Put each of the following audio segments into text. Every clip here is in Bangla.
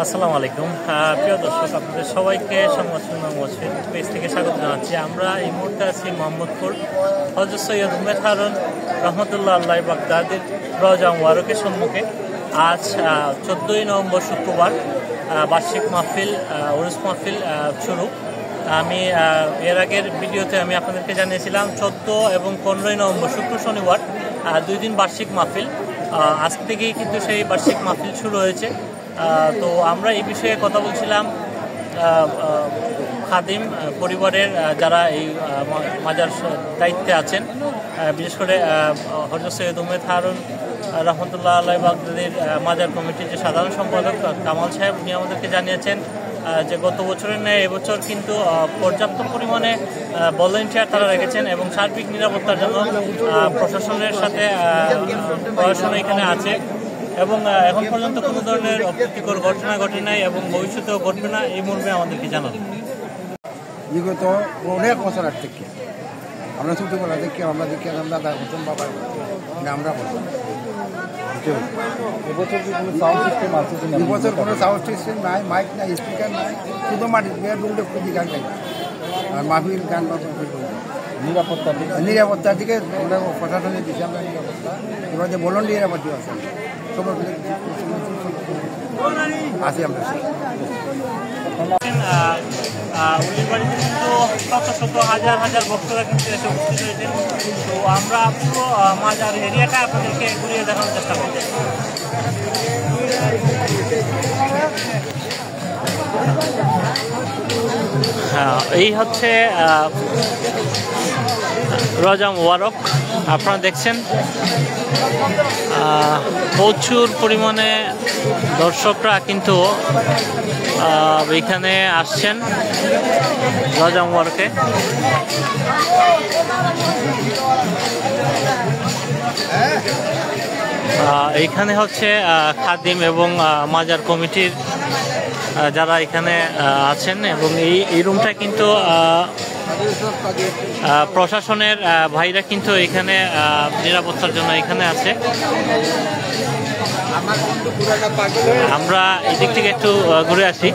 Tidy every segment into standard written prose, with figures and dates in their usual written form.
আসসালামু আলাইকুম প্রিয় দর্শক, আপনাদের সবাইকে সংবাদ মসজিদ পেজ থেকে স্বাগত জানাচ্ছি। আমরা এই মুহূর্তে আছি মোহাম্মদপুর হযরত সৈয়দ উমর হারুন রহমতুল্লাহ আল্লাহ বাগদাদির রওজা মুবারকের সম্মুখে। আজ 14ই নভেম্বর শুক্রবার বার্ষিক মাহফিল উরুস মাহফিল শুরু। আমি এর আগের ভিডিওতে আমি আপনাদেরকে জানিয়েছিলাম 14 এবং 15ই নভেম্বর শুক্র শনিবার 2 দিন বার্ষিক মাহফিল। আজ থেকেই কিন্তু সেই বার্ষিক মাহফিল শুরু হয়েছে। তো আমরা এই বিষয়ে কথা বলছিলাম খাদিম পরিবারের যারা এই মাজার দায়িত্বে আছেন, বিশেষ করে হযরত সৈয়দ উমর হারুন রহমতুল্লাহ আল্লাহ বাগদাদির মাজার কমিটির যে সাধারণ সম্পাদক কামাল সাহেব, উনি আমাদেরকে জানিয়েছেন যে গত বছরের ন্যায় এবছর কিন্তু পর্যাপ্ত পরিমাণে ভলান্টিয়ার তারা রেখেছেন এবং সার্বিক নিরাপত্তার জন্য প্রশাসনের সাথে প্রশাসন এখানে আছে এবং এখন পর্যন্ত কোনো ধরনের অপ্রীতিকর ঘটনা ঘটে নাই এবং ভবিষ্যতেও ঘটবে না, এই মর্মে আমাদেরকে জানান। বিগত অনেক বছর আগ থেকে আমরা ছোটবেলা থেকে আমরা দেখি আমরা প্রথম বাবার আমরা বলতাম এবছর কোনো সাউন্ড সিস্টেম নাই, মাইক নাই, স্পিকার নাই, শুধু মাটির রুমটা খুবই গান গাই আর মাহফিল গান নিরাপত্তার দিকে আমরা প্রশাসনে দিচ্ছি আমরা নিরাপত্তা। এবার যে ভলান্টিয়ার পার্টি আছে সবার আছি আমরা। উলির বাড়িতে কিন্তু শত শত হাজার হাজার ভক্তরা কিন্তু এসে উপস্থিত হয়েছেন। তো আমরা পুরো মাজার এরিয়াটা আপনাদেরকে ঘুরিয়ে দেখানোর চেষ্টা করব। এই হচ্ছে রওজা মুবারক, আপনারা দেখছেন প্রচুর পরিমাণে দর্শকরা কিন্তু এখানে আসছেন রওজা মুবারকে। এইখানে হচ্ছে খাদিম এবং মাজার কমিটির যারা এখানে আছেন এবং এই রুমটা কিন্তু প্রশাসনের ভাইরা কিন্তু এখানে নিরাপত্তার জন্য এখানে আছে। আমরা এদিক থেকে একটু ঘুরে আসি।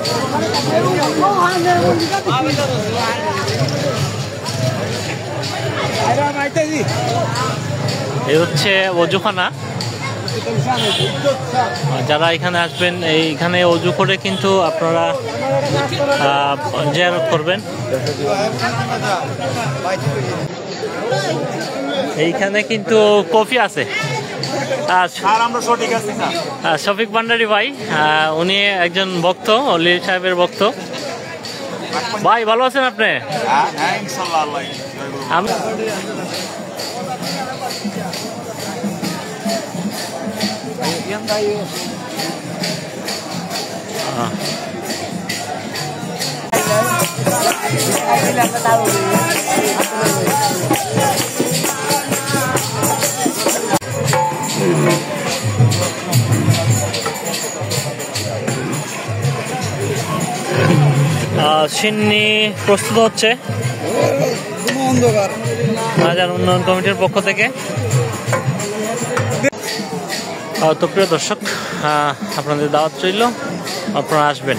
এই হচ্ছে ওযুখানা, যারা এখানে আসবেন এইখানে ওযু করে কিন্তু আপনারা জিয়ারত করবেন। এইখানে কিন্তু কফি আছে। শফিক ভান্ডারী ভাই, উনি একজন ভক্ত, অলি সাহেবের ভক্ত। ভাই ভালো আছেন আপনি? সিন্নি প্রস্তুত হচ্ছে মাজার উন্নয়ন কমিটির পক্ষ থেকে। তো প্রিয় দর্শক, আপনাদের দাওয়াত রইল, আপনারা আসবেন।